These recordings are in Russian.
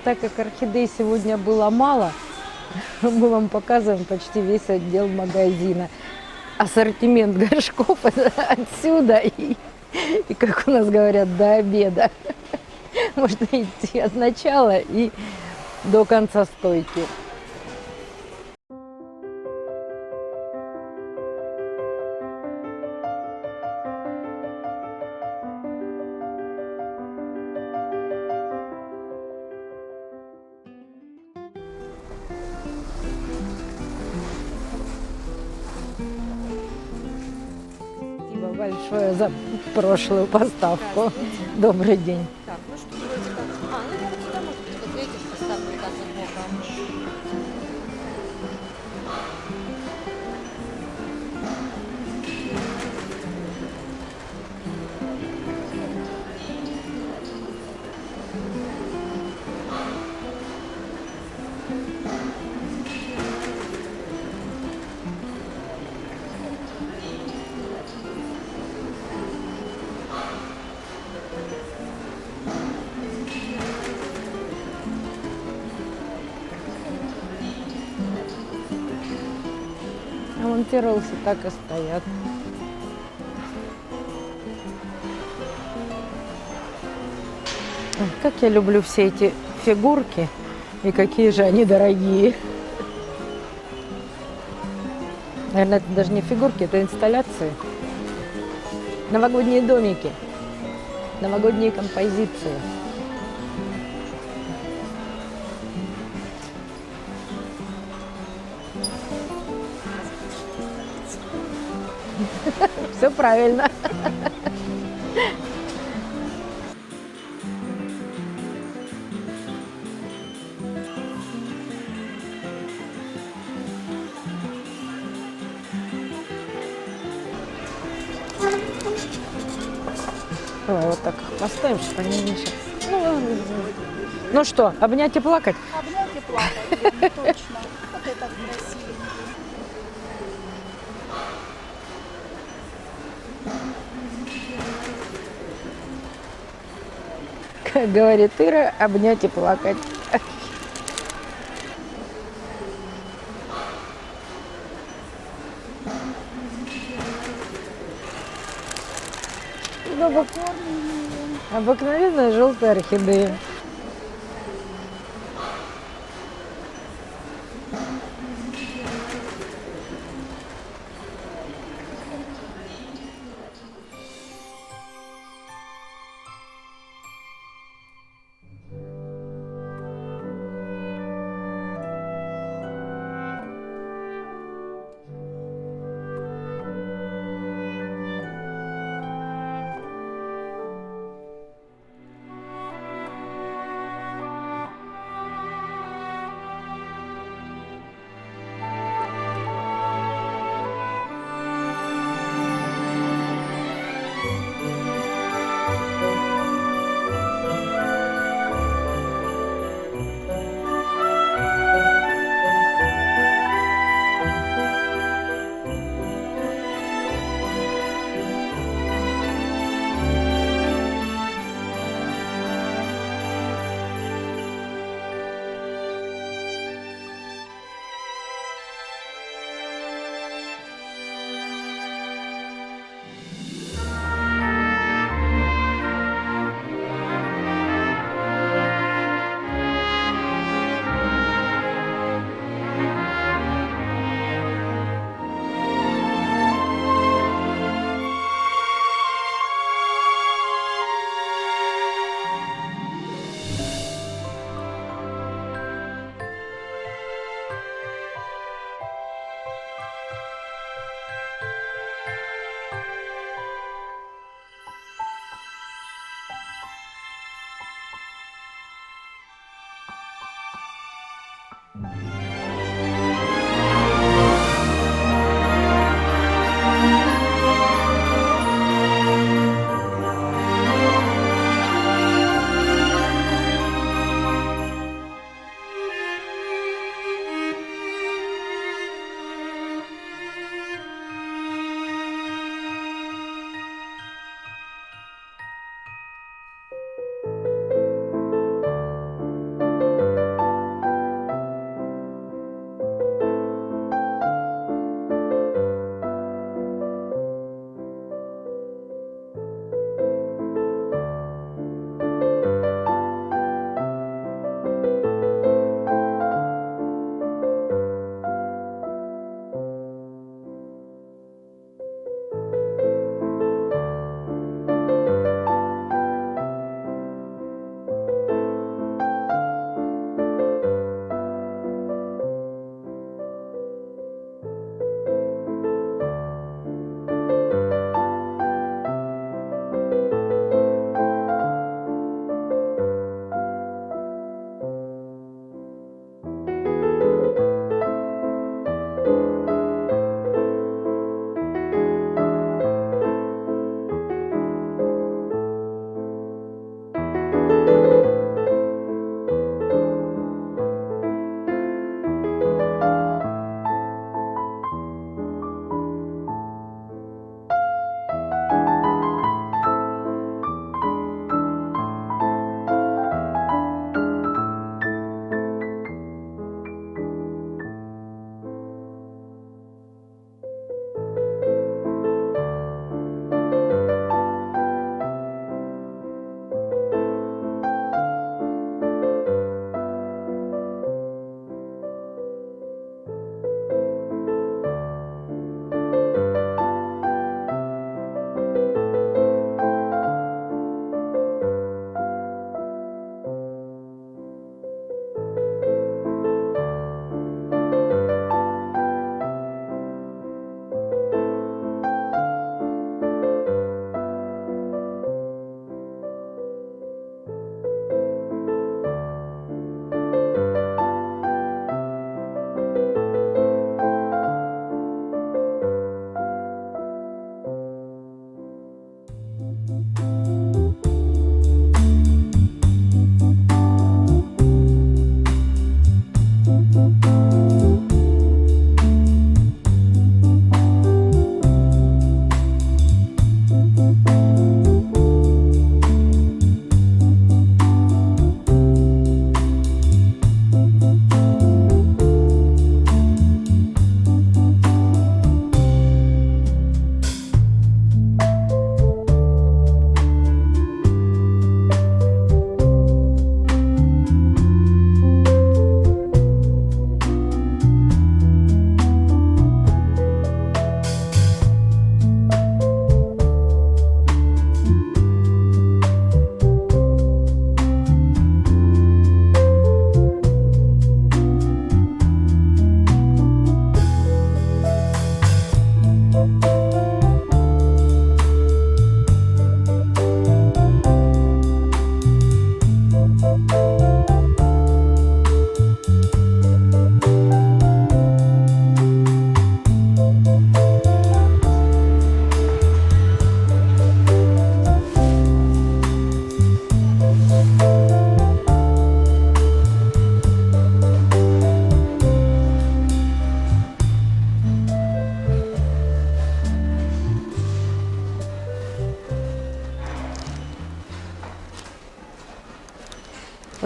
Так как орхидей сегодня было мало, мы вам показываем почти весь отдел магазина. Ассортимент горшков отсюда и, как у нас говорят, до обеда. Можно идти от начала и до конца стойки. Спасибо большое за прошлую поставку. Добрый день. Так, ну что, вроде как. Ну вот сюда, может быть, вот видишь, поставлю даже боком. А вон те роллсы так и стоят. Ой, как я люблю все эти фигурки. И какие же они дорогие. Наверное, это даже не фигурки, это инсталляции. Новогодние домики. Новогодние композиции. Все правильно. Давай вот так их поставим, чтобы они не мешали. Ну что, обнять и плакать? Обнять и плакать, точно. Вот это красиво. Как говорит Ира, обнять и плакать. Обыкновенная желтая орхидея.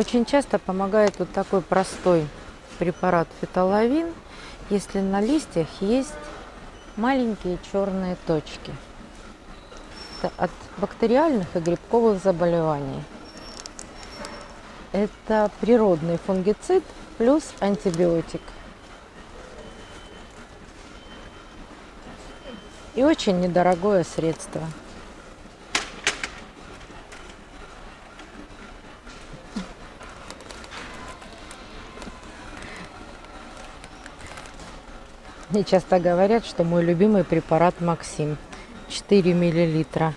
Очень часто помогает вот такой простой препарат фитоловин, если на листьях есть маленькие черные точки. Это от бактериальных и грибковых заболеваний. Это природный фунгицид плюс антибиотик. И очень недорогое средство. Мне часто говорят, что мой любимый препарат Максим. 4 миллилитра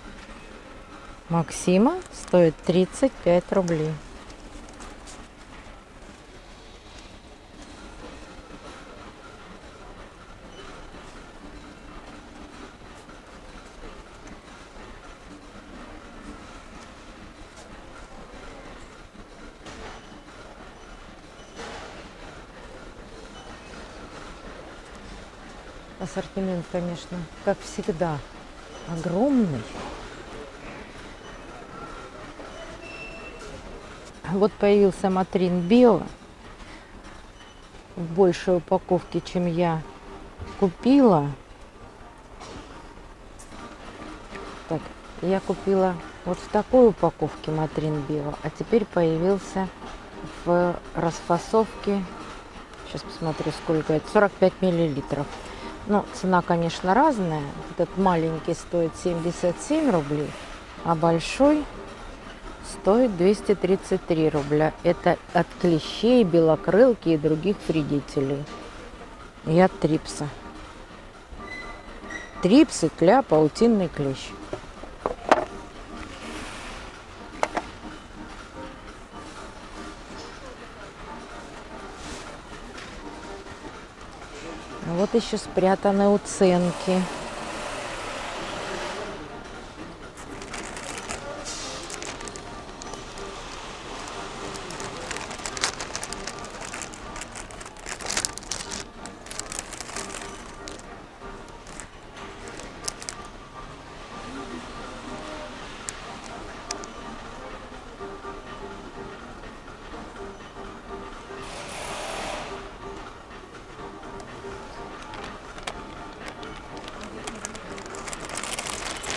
Максима стоит 35 рублей. Ассортимент, конечно, как всегда, огромный. Вот появился Матрин Био в большей упаковке, чем я купила. Так, я купила вот в такой упаковке Матрин Био, а теперь появился в расфасовке. Сейчас посмотрю, сколько это. 45 миллилитров. Ну, цена, конечно, разная. Этот маленький стоит 77 рублей, а большой стоит 233 рубля. Это от клещей, белокрылки и других вредителей. И от трипса. Трипсы, тля, паутинный клещ. Вот еще спрятаны уценки.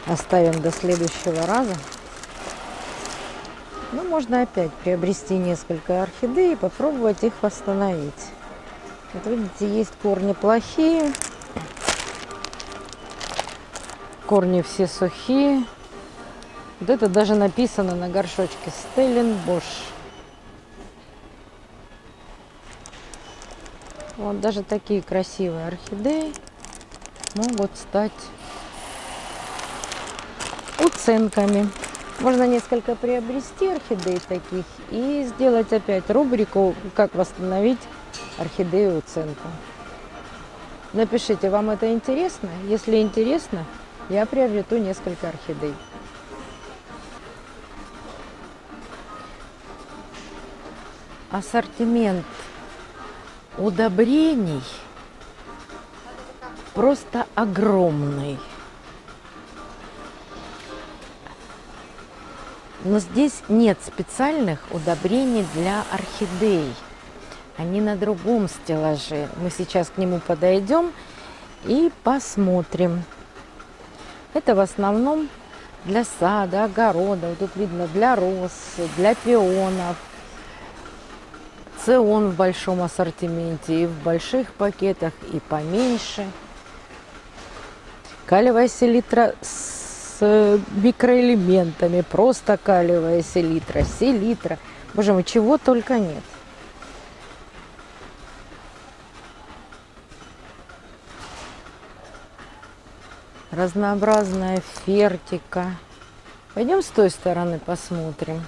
Оставим до следующего раза. Ну, можно опять приобрести несколько орхидей и попробовать их восстановить. Вот видите, есть корни плохие, корни все сухие. Вот это даже написано на горшочке Стелленбош. Вот даже такие красивые орхидеи могут стать уценками. Можно несколько приобрести орхидей таких и сделать опять рубрику «Как восстановить орхидею уценку». Напишите, вам это интересно? Если интересно, я приобрету несколько орхидей. Ассортимент удобрений просто огромный. Но здесь нет специальных удобрений для орхидей. Они на другом стеллаже. Мы сейчас к нему подойдем и посмотрим. Это в основном для сада, огорода. Вот тут видно для роз, для пионов. Цион в большом ассортименте, и в больших пакетах, и поменьше. Калиевая селитра с микроэлементами, просто калиевая селитра, селитра. Боже мой, чего только нет. Разнообразная фертика. Пойдем с той стороны посмотрим.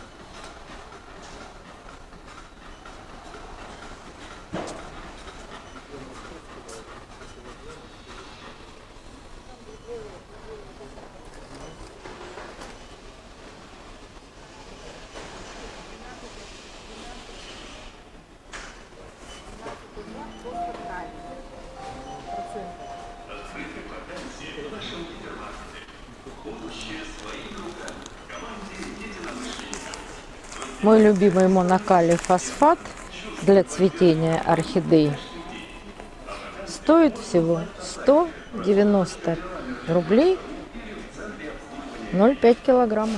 Мой любимый монокалий фосфат для цветения орхидей стоит всего 190 рублей 0,5 килограмма.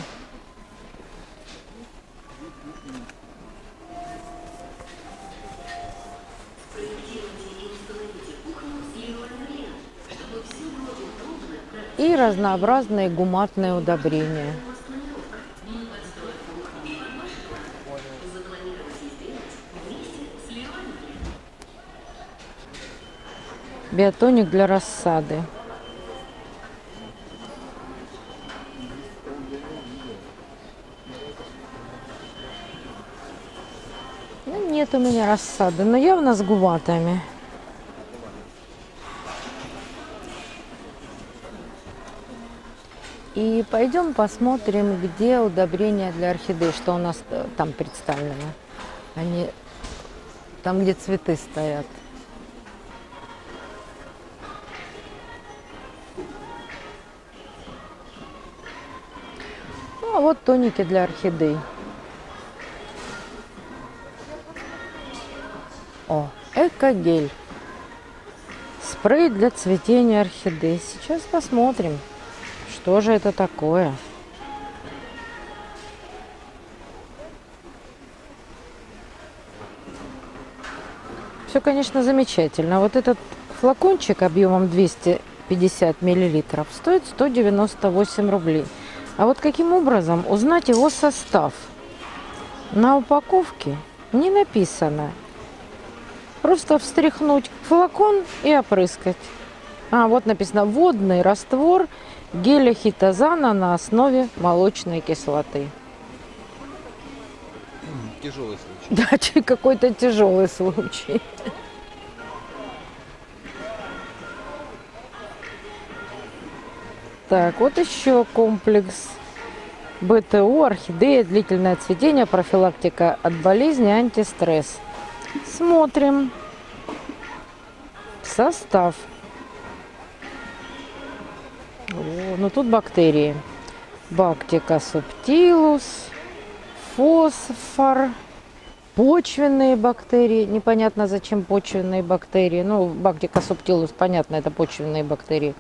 И разнообразные гуматные удобрения. Биотоник для рассады. Ну, нет у меня рассады, но явно с гуматами. И пойдем посмотрим, где удобрения для орхидей, что у нас там представлено. Они там, где цветы стоят. Ну, а вот тоники для орхидей. О, экогель. Спрей для цветения орхидей. Сейчас посмотрим, что же это такое. Все, конечно, замечательно. Вот этот флакончик объемом 250 миллилитров стоит 198 рублей. А вот каким образом узнать его состав? На упаковке не написано. Просто встряхнуть флакон и опрыскать. А, вот написано: водный раствор геля хитозана на основе молочной кислоты. Тяжелый случай. Да, какой-то тяжелый случай. Так, вот еще комплекс БТУ, орхидея, длительное цветение, профилактика от болезни, антистресс. Смотрим состав. О, ну тут бактерии. Бактика субтилус, фосфор, почвенные бактерии. Непонятно, зачем почвенные бактерии. Ну, бактика субтилус, понятно, это почвенные бактерии.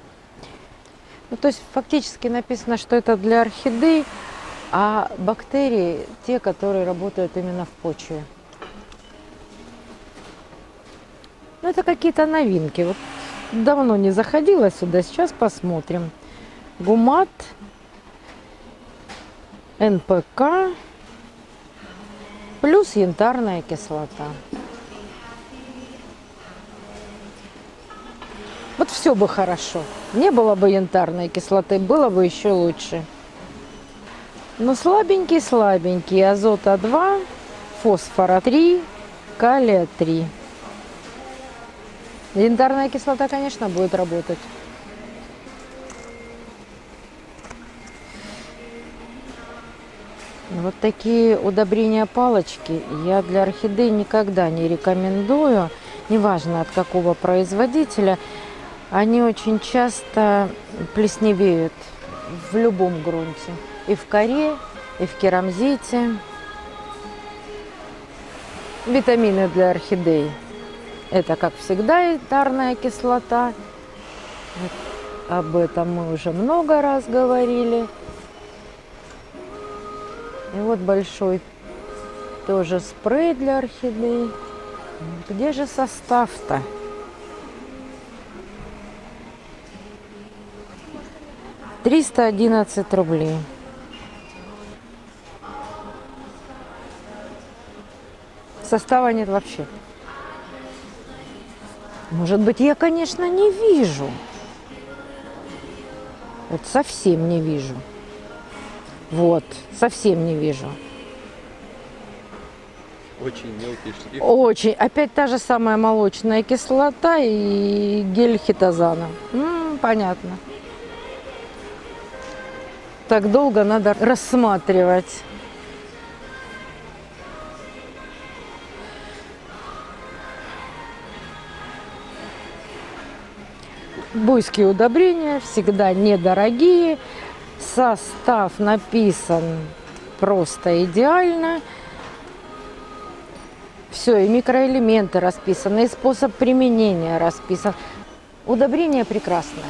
Ну, то есть фактически написано, что это для орхидей, а бактерии те, которые работают именно в почве. Ну, это какие-то новинки. Вот давно не заходила сюда, сейчас посмотрим. Гумат, НПК, плюс янтарная кислота. Вот все бы хорошо. Не было бы янтарной кислоты, было бы еще лучше. Но слабенький, азота 2, фосфора 3, калия 3. Янтарная кислота, конечно, будет работать. Вот такие удобрения палочки я для орхидей никогда не рекомендую. Неважно от какого производителя. Они очень часто плесневеют в любом грунте. И в коре, и в керамзите. Витамины для орхидей. Это, как всегда, янтарная кислота. Об этом мы уже много раз говорили. И вот большой тоже спрей для орхидей. Где же состав-то? $311 рублей. Состава нет вообще. Может быть, я, конечно, не вижу. Вот совсем не вижу. Вот, совсем не вижу. Очень мелкий шрифт. Очень. Опять та же самая молочная кислота и гель хитозана. Понятно. Так долго надо рассматривать. Буйские удобрения всегда недорогие. Состав написан просто идеально. все, и микроэлементы расписаны, и способ применения расписан. Удобрение прекрасное.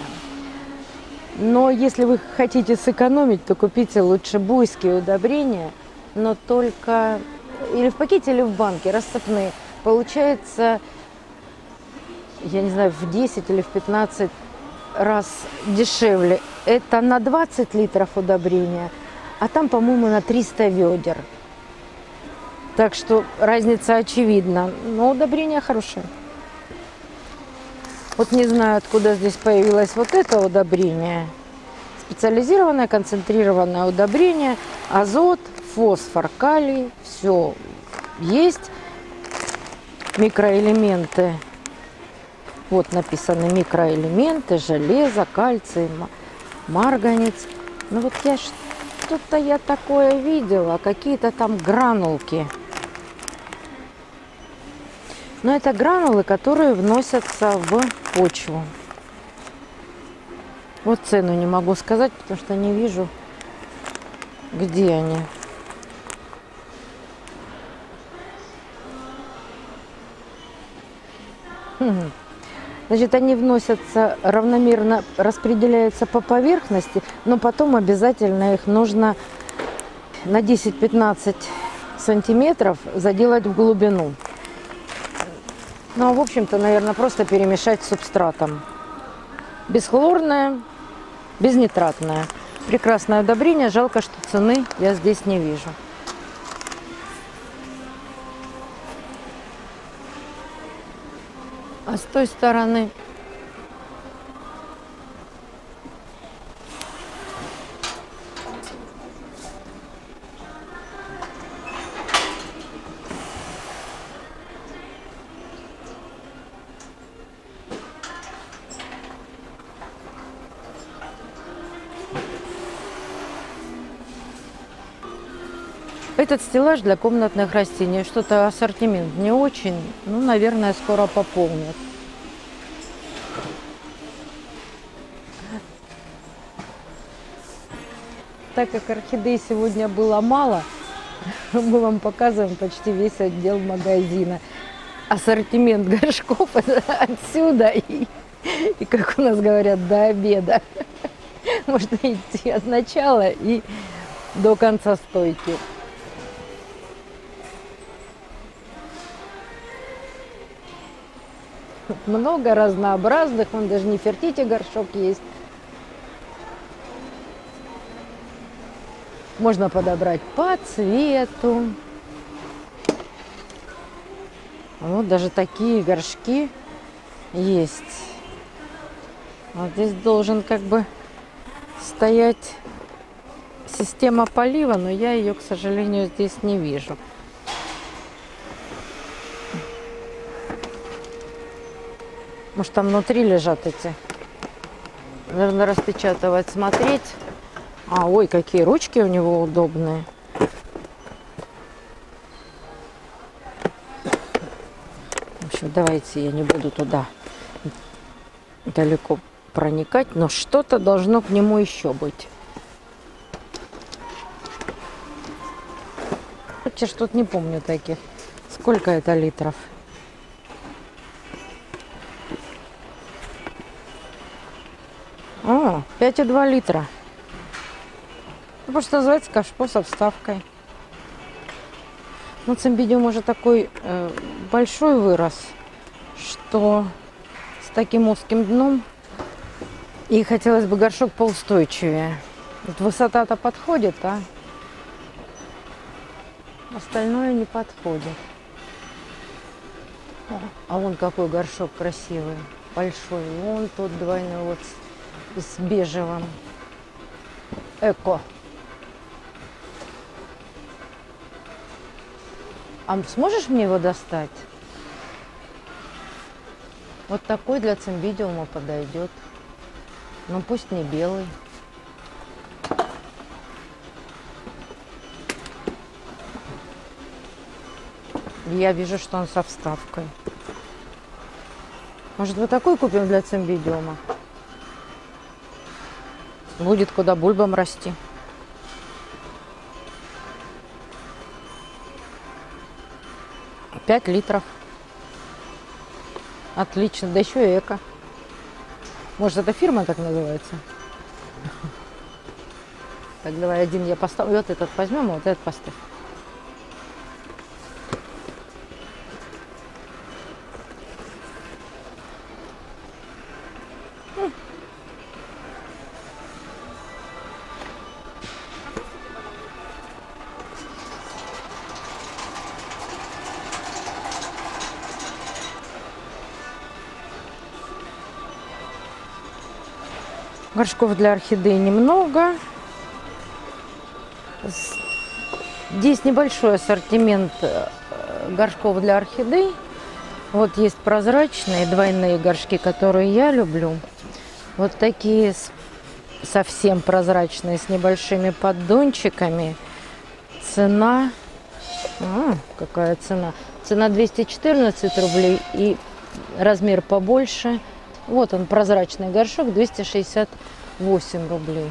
Но если вы хотите сэкономить, то купите лучше буйские удобрения, но только или в пакете, или в банке, рассыпные. Получается, я не знаю, в 10 или в 15 раз дешевле. Это на 20 литров удобрения, а там, по-моему, на 300 ведер. Так что разница очевидна, но удобрение хорошее. Вот не знаю, откуда здесь появилось вот это удобрение. Специализированное, концентрированное удобрение. Азот, фосфор, калий, все есть. Микроэлементы. Вот написаны микроэлементы, железо, кальций, марганец. Ну вот что-то я такое видела, какие-то там гранулки. Но это гранулы, которые вносятся в почву. Вот цену не могу сказать, потому что не вижу, где они. Значит, они вносятся равномерно, распределяются по поверхности, но потом обязательно их нужно на 10-15 сантиметров заделать в глубину. Ну, а в общем-то, наверное, просто перемешать с субстратом. Бесхлорное, безнитратное. Прекрасное удобрение, жалко, что цены я здесь не вижу. А с той стороны этот стеллаж для комнатных растений. Что-то ассортимент не очень. Ну, наверное, скоро пополнят. Так как орхидей сегодня было мало, мы вам показываем почти весь отдел магазина. Ассортимент горшков отсюда и, как у нас говорят, до обеда. Можно идти от начала и до конца стойки. Много разнообразных, вон даже Нефертити горшок есть. Можно подобрать по цвету. Вот даже такие горшки есть. Вот здесь должен как бы стоять система полива, но я ее, к сожалению, здесь не вижу. Может, там внутри лежат эти. Наверное, распечатывать, смотреть. Ой, какие ручки у него удобные. В общем, давайте я не буду туда далеко проникать, но что-то должно к нему еще быть. Хотя что-то не помню таких. Сколько это литров? О, 5,2 литра. Просто называется кашпо с вставкой. Ну, цимбидиум уже такой большой вырос, что с таким узким дном. И хотелось бы горшок поустойчивее. Вот высота-то подходит, а остальное не подходит. А вон какой горшок красивый, большой. Вон тот двойной вот с бежевым. Эко. А сможешь мне его достать? Вот такой для цимбидиума подойдет. Но пусть не белый. Я вижу, что он со вставкой. Может, вот такой купим для цимбидиума? Будет куда бульбам расти. 5 литров. Отлично. Да еще и эко. Может, эта фирма так называется? Так, давай один я поставлю. Вот этот возьмем, а вот этот поставь. Горшков для орхидей немного. Здесь небольшой ассортимент горшков для орхидей. Вот есть прозрачные двойные горшки, которые я люблю. Вот такие совсем прозрачные, с небольшими поддончиками. Цена... какая цена? Цена 214 рублей и размер побольше. Вот он, прозрачный горшок, 268 рублей.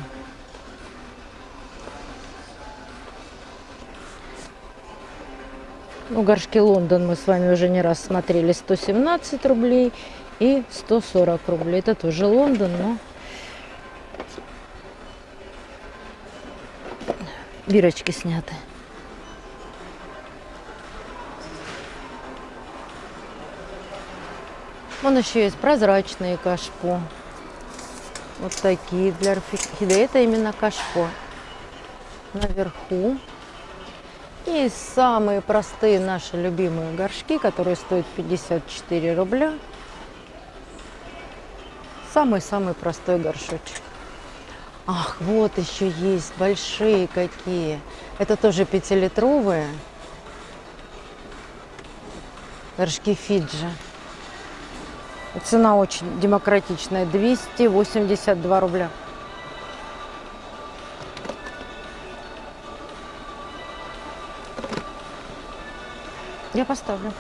Ну, горшки Лондон мы с вами уже не раз смотрели, 117 рублей и 140 рублей. Это тоже Лондон, но бирочки сняты. Вон еще есть прозрачные кашпо. Вот такие для орхидеи. Это именно кашпо. Наверху. И самые простые наши любимые горшки, которые стоят 54 рубля. Самый-самый простой горшочек. Ах, вот еще есть большие какие. Это тоже 5-литровые. Горшки Фиджи. Цена очень демократичная. 282 рубля. Я поставлю.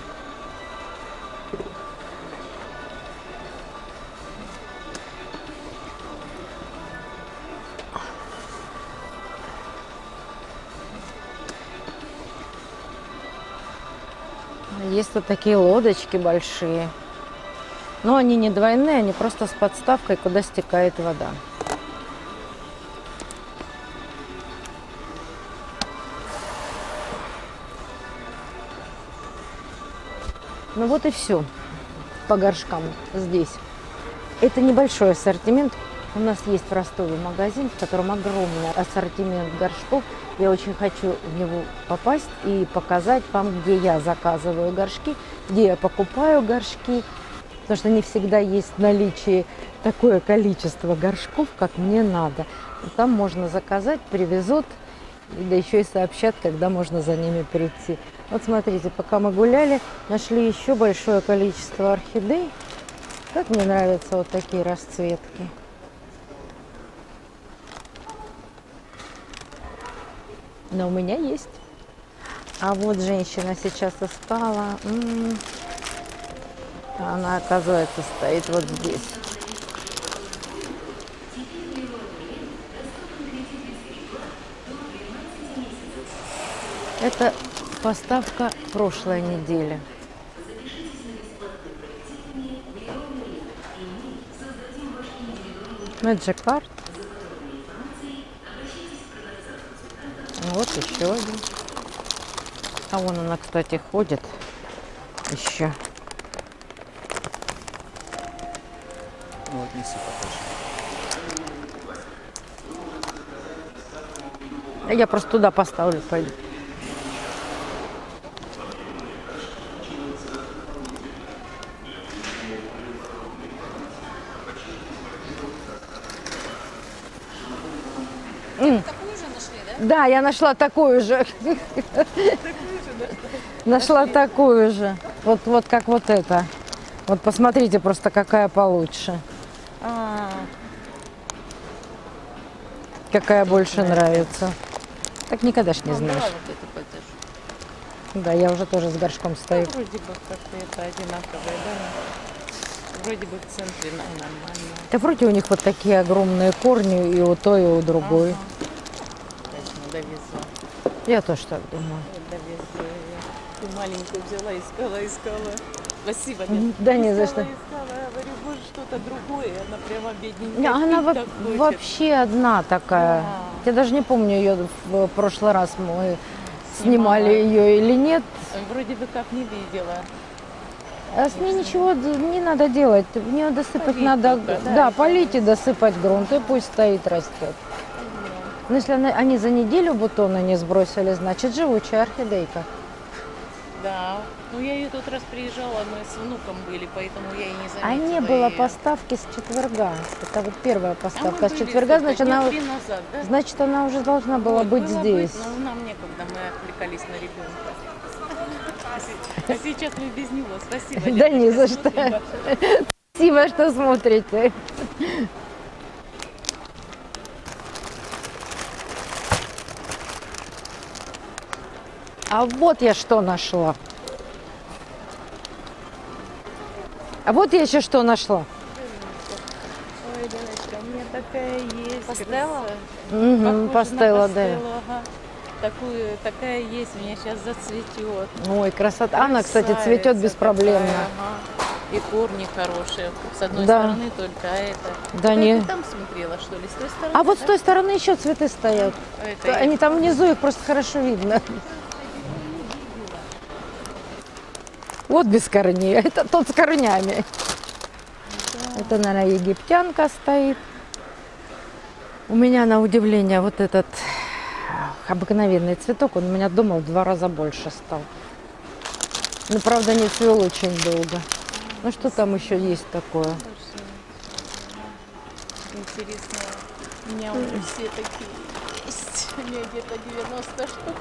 Есть вот такие лодочки большие. Но они не двойные, они просто с подставкой, куда стекает вода. Ну вот и все по горшкам здесь. Это небольшой ассортимент. У нас есть в Ростове магазин, в котором огромный ассортимент горшков. Я очень хочу в него попасть и показать вам, где я заказываю горшки, где я покупаю горшки. Потому что не всегда есть в наличии такое количество горшков, как мне надо. И там можно заказать, привезут, да еще и сообщат, когда можно за ними прийти. Вот смотрите, пока мы гуляли, нашли еще большое количество орхидей. Как мне нравятся вот такие расцветки. Но у меня есть. А вот женщина сейчас искала. Она, оказывается, стоит вот здесь. Это поставка прошлой недели. Magic Card. Вот еще один. А вон она, кстати, ходит еще. Ну, отнеси покажи. Я просто туда поставлю, пойду. Такую же нашли, да? Да, я нашла такую же. Нашла такую же. Вот как вот это. Вот посмотрите просто, какая получше. Какая больше нравится. Так никогда ж не знаешь. Вот эту подержу. Да, я уже тоже с горшком стою. Вроде бы как-то это одинаковые, да? Вроде бы в центре нормально. Да вроде у них вот такие огромные корни и у той, и у другой. Точно, довезу. Я тоже так думаю. Довезу ее. Ты маленькую взяла, искала. Спасибо, Да не за что. Искала. Я говорю, может, что-то другое. Она прямо Не, бедненькая. она пить так хочет. вообще одна такая. Да. Я даже не помню ее в прошлый раз мы Снимала. снимали ее или нет. Вроде бы как не видела. А с ней ничего не надо делать. В нее досыпать Полить надо, только, да, да, и полить и досыпать грунт, и пусть стоит, растет. Но если они за неделю бутоны не сбросили, значит живучая орхидейка. Да. Ну, я ее тот раз приезжала, мы с внуком были, поэтому я и не заметила. А не было её. поставки с четверга. Это вот первая А мы поставка с были четверга, сколько, значит дня она, 3 назад, да? значит, она уже должна была Вот, быть было здесь. но нам некогда, мы отвлекались на ребенка. А сейчас мы без него. Спасибо. Да не девочки, за что. смотрим ваше. Спасибо, что смотрите. А вот я что нашла. А вот я еще что нашла. Ой, девочка, у меня такая есть. Пастелла? красавица. Угу, Похожа на пастелла, да. пастеллу, ага. Такая есть, у меня сейчас зацветет. Ой, красота. Она, кстати, цветет Красавица беспроблемно. такая, ага. И корни хорошие. С одной Да. стороны только, а это. Да Это не. ты там смотрела, что ли? С той стороны? А вот с да? той стороны еще цветы стоят. А это я- Они там внизу, их просто хорошо видно. Вот без корней. Это тот с корнями. Это, наверное, египтянка стоит. У меня, на удивление, вот этот обыкновенный цветок, он у меня дома в 2 раза больше стал. Но, правда, не цвел очень долго. Ну, что там еще есть такое? Интересно, у меня уже все такие есть. У меня где-то 90 штук.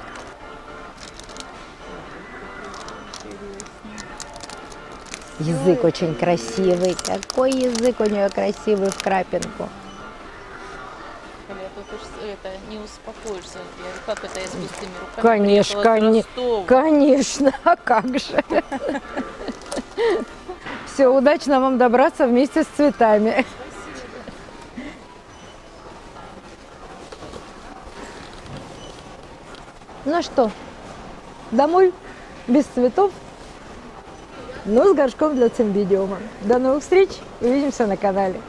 Язык очень красивый. Какой язык у нее красивый в крапинку. Коля, тут уж это не успокоишься. Я говорю, как это я с пустыми руками Конечно, приехала из Ростова? конечно, а как же. Все, удачно вам добраться вместе с цветами. Ну что, домой без цветов, но с горшком для цимбидиума. До новых встреч, увидимся на канале.